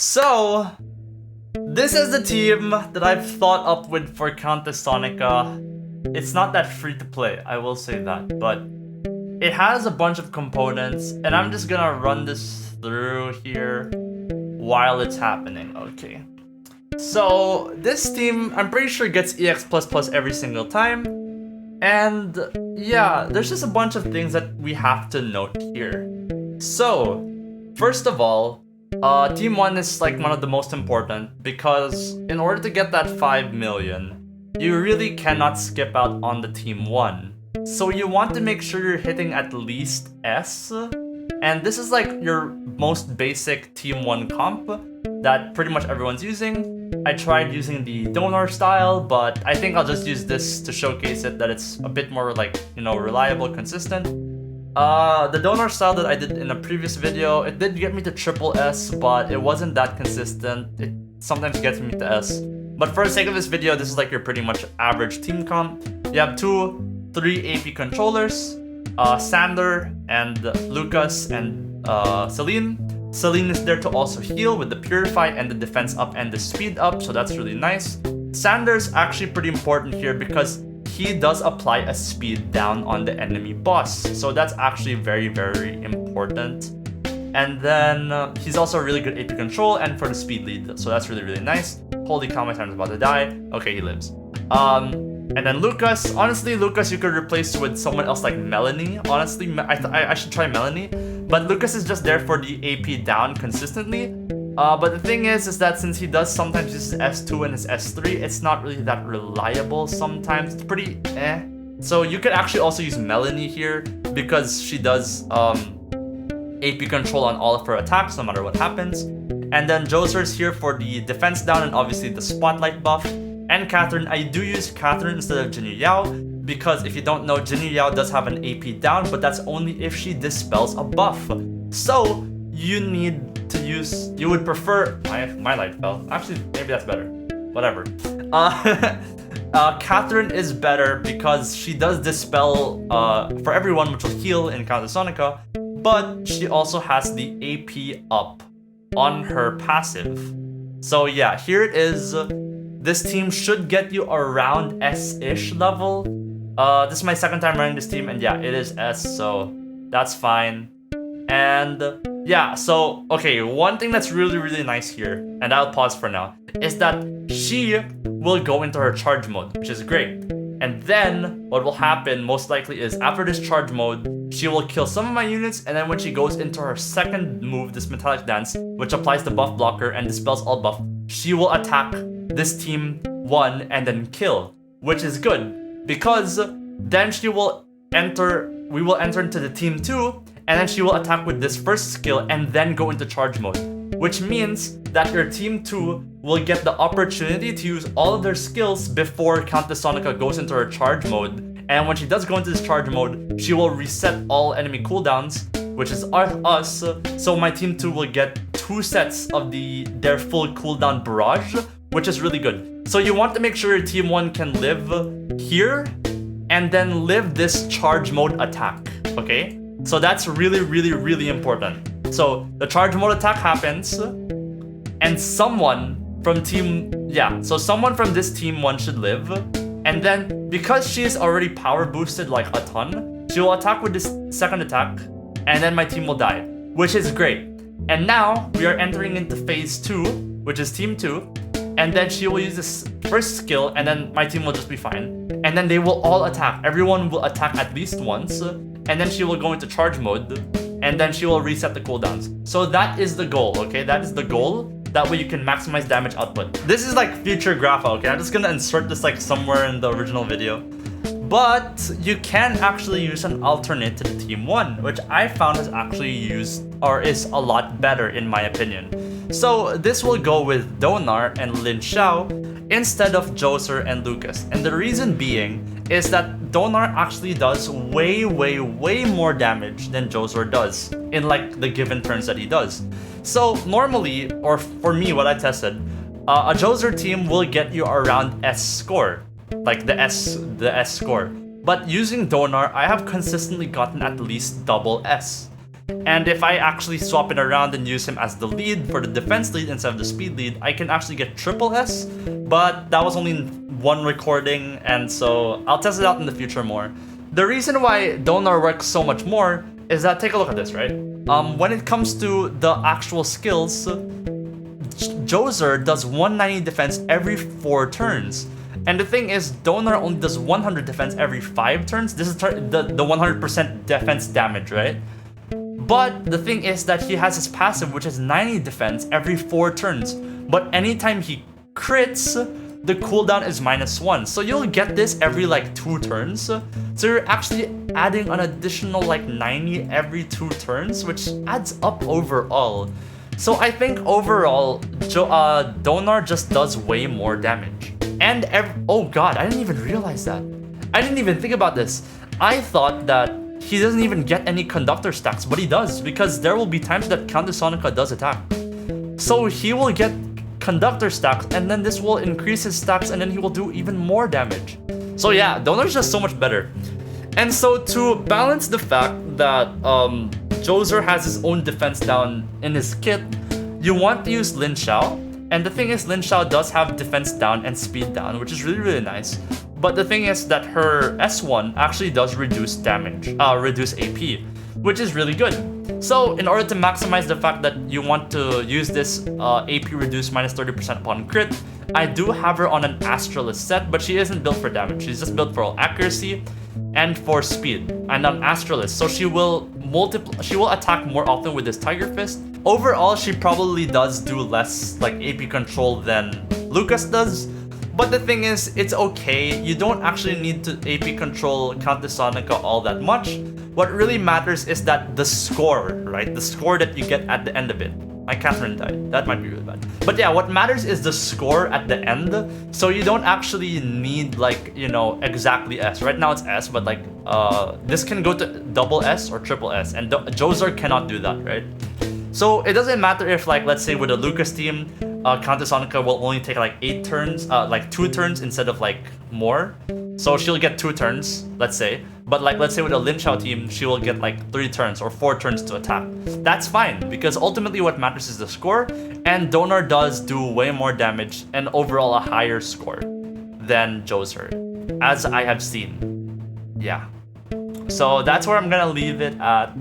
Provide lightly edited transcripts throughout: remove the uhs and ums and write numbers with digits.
So, this is the team that I've thought up with for Countess Sonica. It's not that free to play, I will say that, but it has a bunch of components, and I'm just gonna run this through here while it's happening. Okay. So, this team, I'm pretty sure gets EX++ every single time. And yeah, there's just a bunch of things that we have to note here. So, first of all, Team 1 is like one of the most important because in order to get that 5 million, you really cannot skip out on the Team 1. So you want to make sure you're hitting at least S, and this is like your most basic Team 1 comp that pretty much everyone's using. I tried using the donor style, but I think I'll just use this to showcase it that it's a bit more like, you know, reliable, consistent. The donor style that I did in a previous video, it did get me to triple S, but it wasn't that consistent. It sometimes gets me to S. But for the sake of this video, this is like your pretty much average team comp. You have 3 AP controllers, Sander and Lucas and Celine. Celine is there to also heal with the Purify and the defense up and the speed up, so that's really nice. Sander's actually pretty important here because he does apply a speed down on the enemy boss, so that's actually very, very important. And then he's also a really good AP control and for the speed lead, so that's really, really nice. Holy cow, my time's about to die. Okay, he lives. And then Lucas, honestly, Lucas you could replace with someone else like Melanie. Honestly, I should try Melanie. But Lucas is just there for the AP down consistently. But the thing is that since he does sometimes use his S2 and his S3, it's not really that reliable sometimes. It's pretty eh. So you could actually also use Melanie here because she does AP control on all of her attacks no matter what happens. And then Joser's here for the defense down and obviously the spotlight buff. And Catherine, I do use Catherine instead of Jinyu Yao because if you don't know, Jinyu Yao does have an AP down, but that's only if she dispels a buff. So you need to use, you would prefer, my light fell. Actually, maybe that's better. Whatever. Catherine is better because she does dispel for everyone, which will heal in Countess Sonica, but she also has the AP up on her passive. So yeah, here it is. This team should get you around S-ish level. This is my second time running this team, and yeah, it is S, so that's fine. And yeah, so, okay, one thing that's really, really nice here, and I'll pause for now, is that she will go into her charge mode, which is great. And then, what will happen most likely is, after this charge mode, she will kill some of my units, and then when she goes into her second move, this Metallic Dance, which applies the buff blocker and dispels all buff, she will attack this team 1 and then kill, which is good because then we will enter into the team 2 and then she will attack with this first skill and then go into charge mode, which means that your team 2 will get the opportunity to use all of their skills before Countess Sonica goes into her charge mode. And when she does go into this charge mode, she will reset all enemy cooldowns, which is us, so my team 2 will get 2 sets of their full cooldown barrage, which is really good. So you want to make sure your team 1 can live here and then live this charge mode attack, okay? So that's really, really, really important. So the charge mode attack happens and someone from someone from this team 1 should live. And then because she is already power boosted like a ton, she will attack with this second attack and then my team will die, which is great. And now we are entering into phase 2, which is team 2. And then she will use this first skill and then my team will just be fine. And then they will all attack. Everyone will attack at least once. And then she will go into charge mode. And then she will reset the cooldowns. So that is the goal, okay? That is the goal. That way you can maximize damage output. This is like future Grapha, okay? I'm just gonna insert this like somewhere in the original video. But you can actually use an alternate to the Team 1, which I found is actually used or is a lot better in my opinion. So this will go with Donar and Lin Xiao instead of Joser and Lucas. And the reason being is that Donar actually does way, way, way more damage than Joser does in like the given turns that he does. So normally, or for me, what I tested, a Joser team will get you around S score, like the S score. But using Donar, I have consistently gotten at least double S. And if I actually swap it around and use him as the lead for the defense lead instead of the speed lead, I can actually get triple S, but that was only one recording, and so I'll test it out in the future more. The reason why Donar works so much more is that, take a look at this, right? When it comes to the actual skills, Joser does 190 defense every 4 turns. And the thing is, Donar only does 100 defense every 5 turns. This is the 100% defense damage, right? But the thing is that he has his passive, which is 90 defense every 4 turns. But anytime he crits, the cooldown is -1. So you'll get this every like 2 turns. So you're actually adding an additional like 90 every 2 turns, which adds up overall. So I think overall, Donar just does way more damage. And oh god, I didn't even realize that. I didn't even think about this. I thought that he doesn't even get any conductor stacks, but he does, because there will be times that Countess Sonica does attack. So he will get conductor stacks, and then this will increase his stacks, and then he will do even more damage. So yeah, Donar's just so much better. And so to balance the fact that Joser has his own defense down in his kit, you want to use Lin Xiao. And the thing is, Lin Xiao does have defense down and speed down, which is really, really nice. But the thing is that her S1 actually does reduce damage, reduce AP, which is really good. So in order to maximize the fact that you want to use this AP reduce -30% upon crit, I do have her on an Astralis set, but she isn't built for damage. She's just built for accuracy and for speed, and an Astralis. So she will attack more often with this Tiger Fist. Overall, she probably does do less like AP control than Lucas does. But the thing is, it's okay. You don't actually need to AP control Countess Sonica all that much. What really matters is that the score, right? The score that you get at the end of it. My Catherine died. That might be really bad. But yeah, what matters is the score at the end. So you don't actually need like, you know, exactly S. Right now it's S, but like this can go to double S or triple S. And Joser cannot do that, right? So it doesn't matter if, like, let's say with a Lucas team, Countess Sonica will only take like 8 turns, like 2 turns instead of like more. So she'll get 2 turns, let's say. But like, let's say with a Lin Xiao team, she will get like 3 turns or 4 turns to attack. That's fine, because ultimately what matters is the score. And Donar does do way more damage and overall a higher score than Joser, as I have seen. Yeah. So that's where I'm gonna leave it at.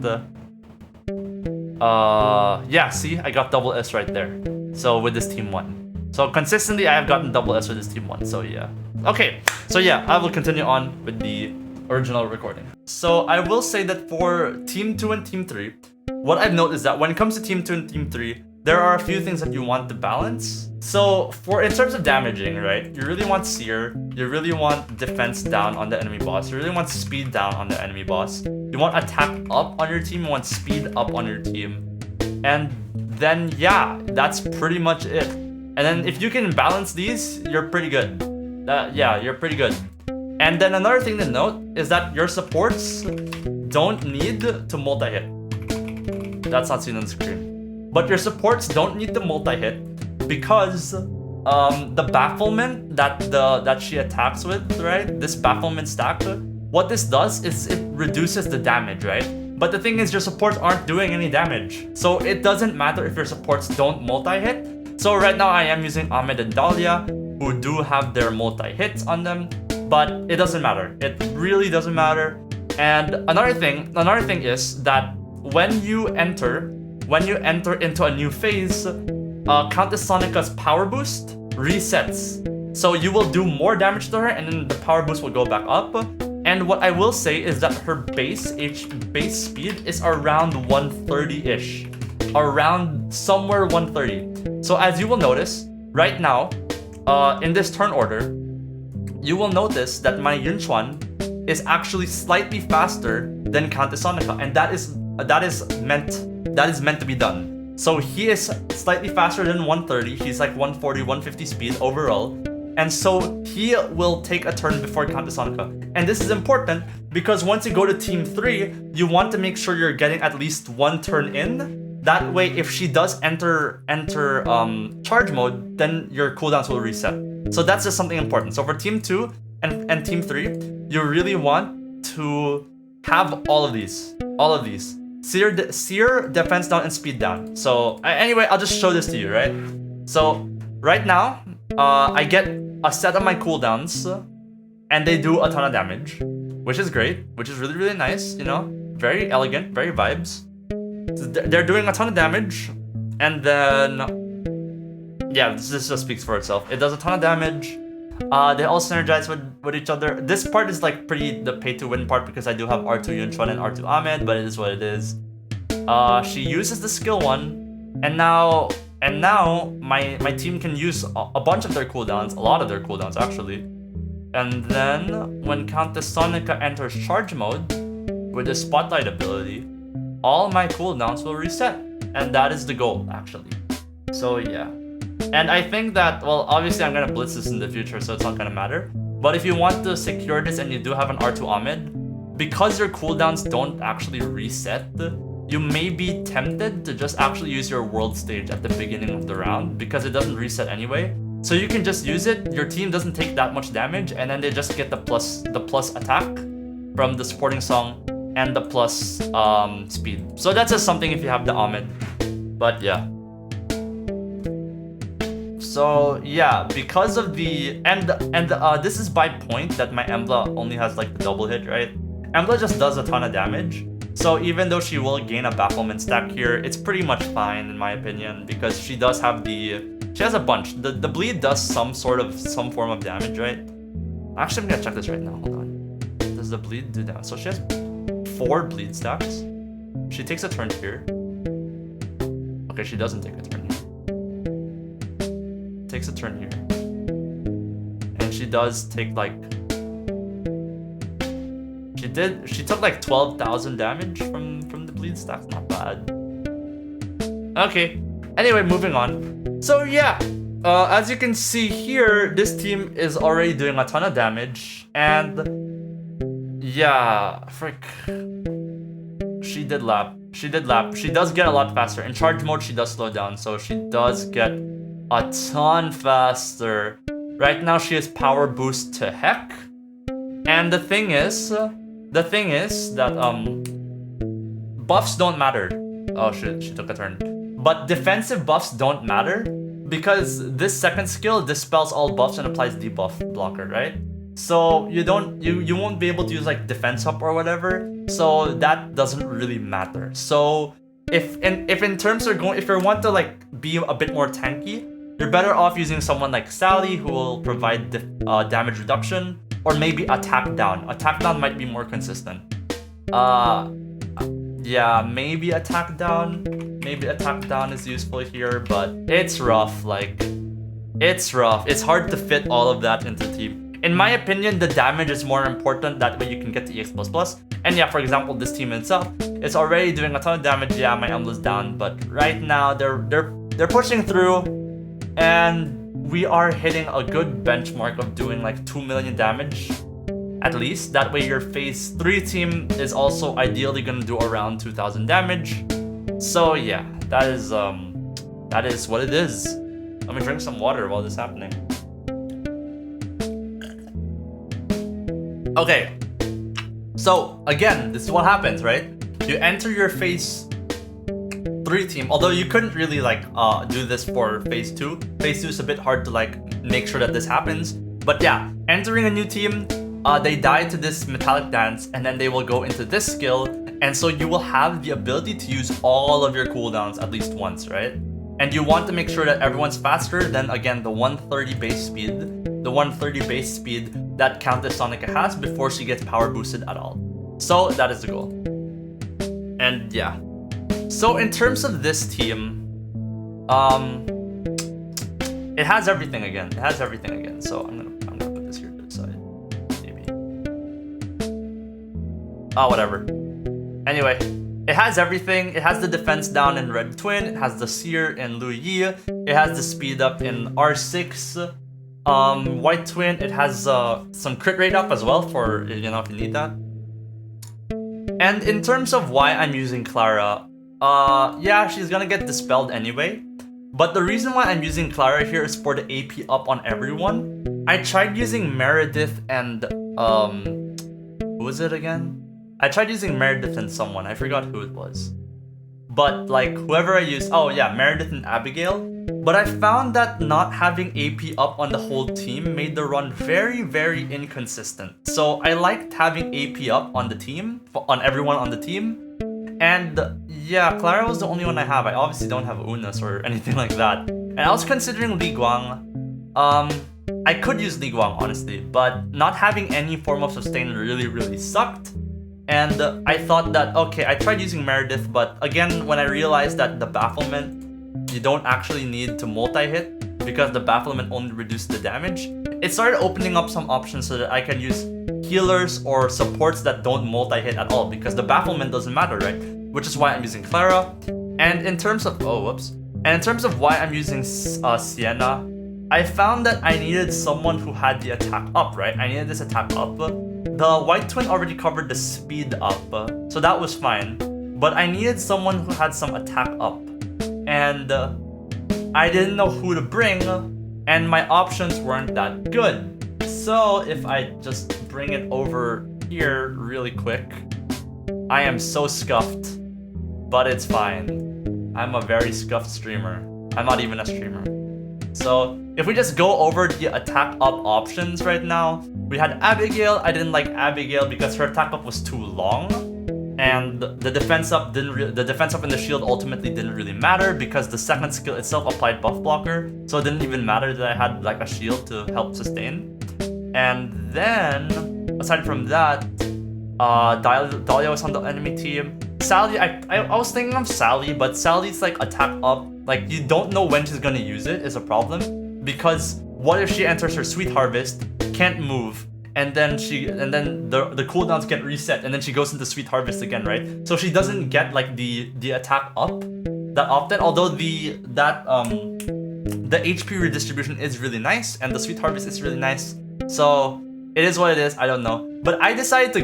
Yeah, see, I got double S right there. So with this team 1. So consistently I have gotten double S with this team 1, so yeah. Okay, so yeah, I will continue on with the original recording. So I will say that for team 2 and team 3, what I've noticed is that when it comes to team 2 and team 3, there are a few things that you want to balance. So in terms of damaging, right, you really want Seer, you really want defense down on the enemy boss, you really want speed down on the enemy boss, you want attack up on your team, you want speed up on your team. And then yeah, that's pretty much it. And then if you can balance these, you're pretty good. Yeah, you're pretty good. And then another thing to note is that your supports don't need to multi-hit. That's not seen on the screen. But your supports don't need to multi-hit because the bafflement that she attacks with, right? This bafflement stack, what this does is it reduces the damage, right? But the thing is, your supports aren't doing any damage. So it doesn't matter if your supports don't multi-hit. So right now I am using Ahmed and Dahlia, who do have their multi-hits on them, but it doesn't matter. It really doesn't matter. And another thing is that when you enter into a new phase, Countess Sonica's power boost resets. So you will do more damage to her, and then the power boost will go back up. And what I will say is that her base speed is around 130-ish. Around somewhere 130. So as you will notice, right now, in this turn order, you will notice that my Yunchuan is actually slightly faster than Countess Sonica, and that is meant to be done. So he is slightly faster than 130. He's like 140, 150 speed overall. And so he will take a turn before Countess Sonica. And this is important because once you go to team 3, you want to make sure you're getting at least 1 turn in. That way, if she does enter charge mode, then your cooldowns will reset. So that's just something important. So for team 2 and team 3, you really want to have all of these. Seer, defense down, and speed down. So anyway, I'll just show this to you, right? So right now, I get a set of my cooldowns, and they do a ton of damage, which is great, which is really, really nice, you know? Very elegant, very vibes. So they're doing a ton of damage, and then, yeah, this just speaks for itself. It does a ton of damage. They all synergize with each other. This part is like pretty the pay to win part because I do have R2 Yunchuan and R2 Ahmed, but it is what it is. She uses the skill 1, and now my team can use a bunch of their cooldowns, a lot of their cooldowns actually. And then when Countess Sonica enters charge mode with the spotlight ability, all my cooldowns will reset, and that is the goal actually. So yeah. And I think that, well, obviously I'm gonna blitz this in the future, so it's not gonna matter. But if you want to secure this and you do have an R2 Ahmed, because your cooldowns don't actually reset, you may be tempted to just actually use your world stage at the beginning of the round because it doesn't reset anyway. So you can just use it, your team doesn't take that much damage, and then they just get the plus attack from the supporting song and the plus speed. So that's just something if you have the Ahmed. But yeah. So yeah, because of the this is by point that my Embla only has like the double hit, right? Embla just does a ton of damage. So even though she will gain a bafflement stack here, it's pretty much fine in my opinion because she does have she has a bunch. The bleed does some form of damage, right? Actually, I'm gonna check this right now. Hold on. Does the bleed do that? So she has 4 bleed stacks. She takes a turn here. Okay, she doesn't take a turn here. Takes a turn here, and she does take like she took like 12,000 damage from the bleed stack. Not bad. Okay, anyway, moving on. So yeah, as you can see here, this team is already doing a ton of damage, and yeah, frick, she did lap. She does get a lot faster. In charge mode, she does slow down, so she does get a ton faster. Right now she has power boost to heck. And the thing is that buffs don't matter. Oh shit, she took a turn. But defensive buffs don't matter because this second skill dispels all buffs and applies debuff blocker, right? So you won't be able to use like defense up or whatever. So that doesn't really matter. So if in terms of if you want to like be a bit more tanky, you're better off using someone like Sally who will provide damage reduction, or maybe attack down. Attack down might be more consistent. Yeah, maybe attack down. Maybe attack down is useful here, but it's rough. Like, it's rough. It's hard to fit all of that into the team. In my opinion, the damage is more important. That way you can get the EX++. And yeah, for example, this team itself is already doing a ton of damage. Yeah, my Embla's down, but right now they're pushing through. And we are hitting a good benchmark of doing like 2 million damage at least. That way your phase 3 team is also ideally gonna do around 2,000 damage. So yeah, that is what it is. Let me drink some water while this is happening. Okay, so again, this is what happens, right? You enter your phase 3 team, although you couldn't really like do this for phase 2. Phase 2 is a bit hard to like make sure that this happens. But yeah, entering a new team, they die to this metallic dance and then they will go into this skill, and so you will have the ability to use all of your cooldowns at least once, right? And you want to make sure that everyone's faster than, again, the 130 base speed that Countess Sonica has before she gets power boosted at all. So that is the goal. And yeah. So in terms of this team, it has everything again. So I'm gonna put this here to the side, maybe. Oh, whatever. Anyway, it has everything. It has the defense down in Red Twin. It has the Seer in Lu Yi. It has the speed up in R6. White Twin. It has some crit rate up as well for, you know, if you need that. And in terms of why I'm using Clara, yeah, she's gonna get dispelled anyway. But the reason why I'm using Clara here is for the AP up on everyone. I tried using Meredith and who was it again? I tried using Meredith and someone, I forgot who it was. But like whoever I used, oh yeah, Meredith and Abigail. But I found that not having AP up on the whole team made the run very, very inconsistent. So I liked having AP up on the team, on everyone on the team. And yeah, Clara was the only one I have. I obviously don't have Unas or anything like that. And I was considering Li Guang. I could use Li Guang honestly, but not having any form of sustain really, really sucked. And I thought that, okay, I tried using Meredith, but again, when I realized that the bafflement, you don't actually need to multi-hit because the bafflement only reduces the damage, it started opening up some options so that I can use healers or supports that don't multi-hit at all because the bafflement doesn't matter, right? Which is why I'm using Clara. And in terms of, And in terms of why I'm using Sienna, I found that I needed someone who had the attack up, right? I needed this attack up. The White Twin already covered the speed up, so that was fine. But I needed someone who had some attack up. And I didn't know who to bring, and my options weren't that good. So if I just bring it over here really quick, I am so scuffed, but it's fine. I'm a very scuffed streamer. I'm not even a streamer. So if we just go over the attack up options right now, we had Abigail. I didn't like Abigail because her attack up was too long, and the defense up and the shield ultimately didn't really matter because the second skill itself applied buff blocker, so it didn't even matter that I had like a shield to help sustain. And then aside from that, Dahlia was on the enemy team. Sally, I was thinking of Sally, but Sally's like attack up, like you don't know when she's gonna use it is a problem, because what if she enters her Sweet Harvest, can't move, and then the cooldowns get reset, and then she goes into Sweet Harvest again, right? So she doesn't get like the attack up that often, although the HP redistribution is really nice and the Sweet Harvest is really nice. So it is what it is, I don't know. But I decided to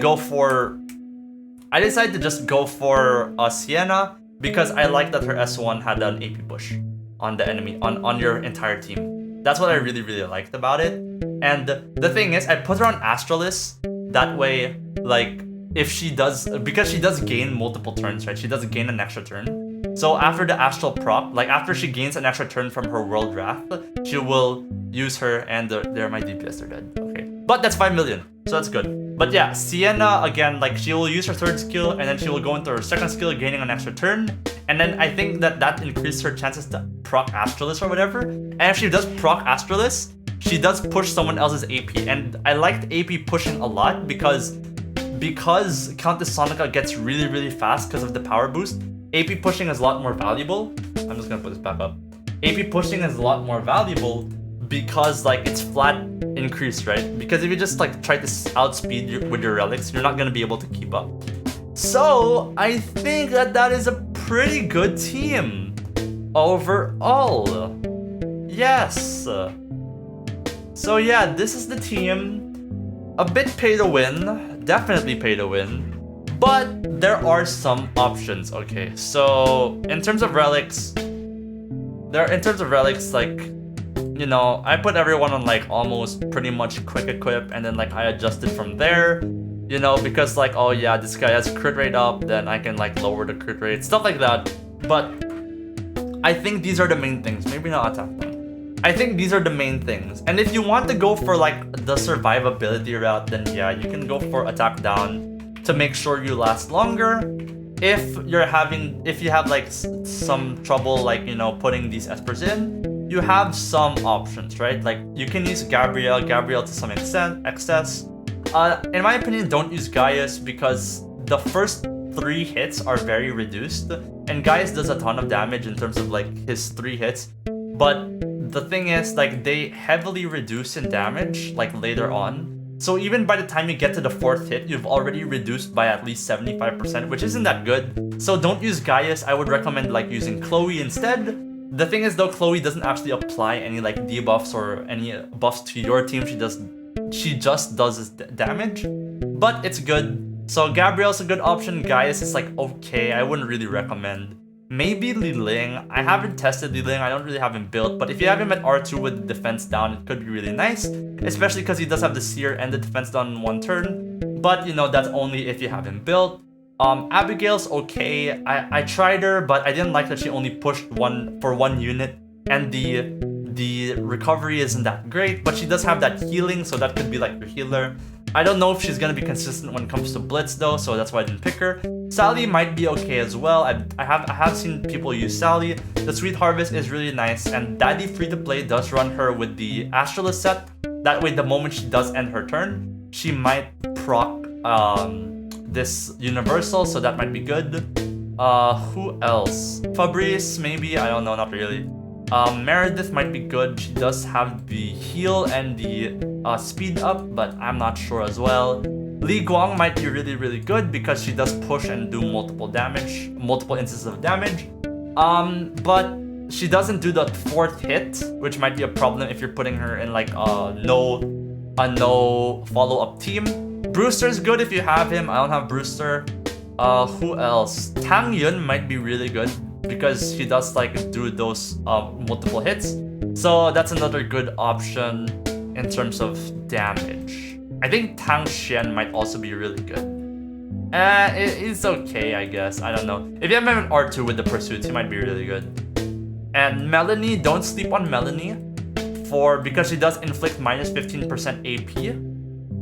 just go for Sienna because I like that her S1 had an AP push on the enemy, on your entire team. That's what I really, really liked about it. And the thing is, I put her on Astralis. That way, like, if she does, because she does gain multiple turns, right? She does gain an extra turn. So after the Astral proc, like after she gains an extra turn from her World Wrath, she will use her, and there my DPS are dead. Okay, but that's 5 million, so that's good. But yeah, Sienna, again, like she will use her third skill, and then she will go into her second skill, gaining an extra turn. And then I think that increases her chances to proc Astralis or whatever. And if she does proc Astralis, she does push someone else's AP. And I liked AP pushing a lot because Countess Sonica gets really, really fast because of the power boost. AP pushing is a lot more valuable. I'm just gonna put this back up. AP pushing is a lot more valuable because like it's flat increase, right? Because if you just like try to outspeed with your relics, you're not gonna be able to keep up. So I think that is a pretty good team overall. Yes. So yeah, this is the team. A bit pay to win, definitely pay to win. But there are some options, okay? So in terms of relics, like, you know, I put everyone on like almost pretty much quick equip, and then like I adjusted from there, you know, because like, oh yeah, this guy has crit rate up, then I can like lower the crit rate, stuff like that. But I think these are the main things. Maybe not attack them. I think these are the main things. And if you want to go for like the survivability route, then yeah, you can go for attack down to make sure you last longer. If you have like some trouble, like, you know, putting these Espers in, you have some options, right? Like you can use Gabrielle to some excess. In my opinion, don't use Gaius because the first 3 hits are very reduced, and Gaius does a ton of damage in terms of like his 3 hits. But the thing is, like, they heavily reduce in damage like later on. So even by the time you get to the 4th hit, you've already reduced by at least 75%, which isn't that good. So don't use Gaius. I would recommend like using Chloe instead. The thing is though, Chloe doesn't actually apply any like debuffs or any buffs to your team. She just does damage, but it's good. So Gabrielle's a good option. Gaius is like okay. I wouldn't really recommend. Maybe Li Ling. I haven't tested Li Ling. I don't really have him built, but if you have him at R2 with the defense down, it could be really nice, especially because he does have the Seer and the defense down in 1 turn. but you know, that's only if you have him built. Abigail's okay. I tried her, but I didn't like that she only pushed one unit, and the recovery isn't that great, but she does have that healing, so that could be like your healer. I don't know if she's gonna be consistent when it comes to Blitz though, so that's why I didn't pick her. Sally might be okay as well. I have seen people use Sally. The Sweet Harvest is really nice, and Daddy Free to Play does run her with the Astralist set. That way, the moment she does end her turn, she might proc this Universal, so that might be good. Who else? Fabrice, maybe? I don't know, not really. Meredith might be good. She does have the heal and the speed up, but I'm not sure as well. Li Guang might be really, really good because she does push and do multiple instances of damage. But she doesn't do the 4th hit, which might be a problem if you're putting her in like a no follow-up team. Brewster's good if you have him. I don't have Brewster. Who else? Tang Yun might be really good because he does like do those multiple hits. So that's another good option in terms of damage. I think Tang Xian might also be really good. It's okay, I guess. I don't know. If you have him in R2 with the pursuits, he might be really good. And Melanie, don't sleep on Melanie because she does inflict minus 15% AP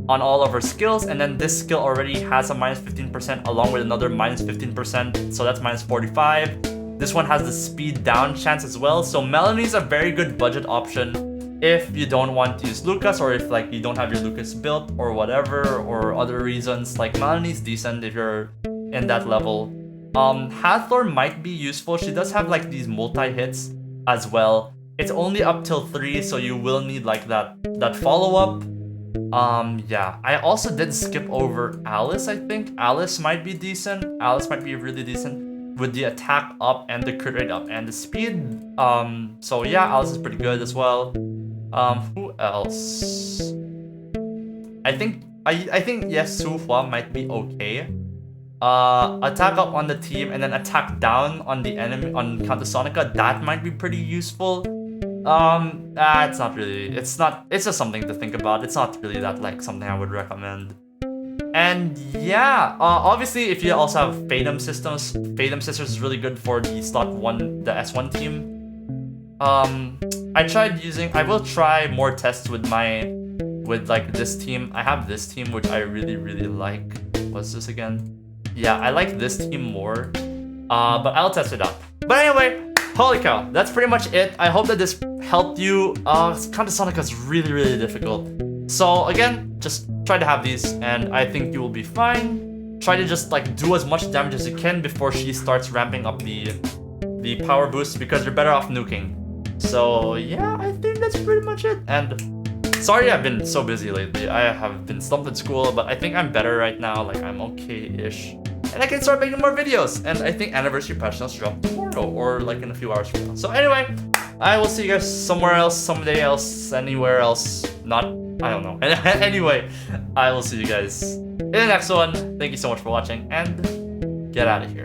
on all of her skills, and then this skill already has a minus 15% along with another minus 15%, so that's minus 45. This one has the speed down chance as well, so Melanie's a very good budget option if you don't want to use Lucas, or if like you don't have your Lucas built or whatever, or other reasons. Like Melanie's decent if you're in that level. Hathor might be useful. She does have like these multi-hits as well. It's only up till 3, so you will need like that follow-up. Yeah, I also did skip over Alice, I think. Alice might be decent. Alice might be really decent with the attack up and the crit rate up and the speed. So yeah, Alice is pretty good as well. Who else? I think yes, Su Hua might be okay. Attack up on the team and then attack down on the enemy on Countess Sonica, that might be pretty useful. It's not really, it's just something to think about. It's not really that like something I would recommend. And yeah, obviously if you also have Fatum Sisters is really good for the slot 1, the S1 team. I will try more tests with like this team. I have this team which I really, really like. What's this again? Yeah, I like this team more. But I'll test it out. But anyway, holy cow, that's pretty much it. I hope that this helped you. Countess Sonica is really, really difficult. So again, just try to have these and I think you will be fine. Try to just like do as much damage as you can before she starts ramping up the power boost, because you're better off nuking. So yeah, I think that's pretty much it. And sorry I've been so busy lately. I have been slumped in school, but I think I'm better right now. Like I'm okay-ish. And I can start making more videos. And I think Anniversary Patch Notes drop tomorrow or like in a few hours from now. So anyway, I will see you guys somewhere else, someday else, anywhere else. Not, I don't know. Anyway, I will see you guys in the next one. Thank you so much for watching and get out of here.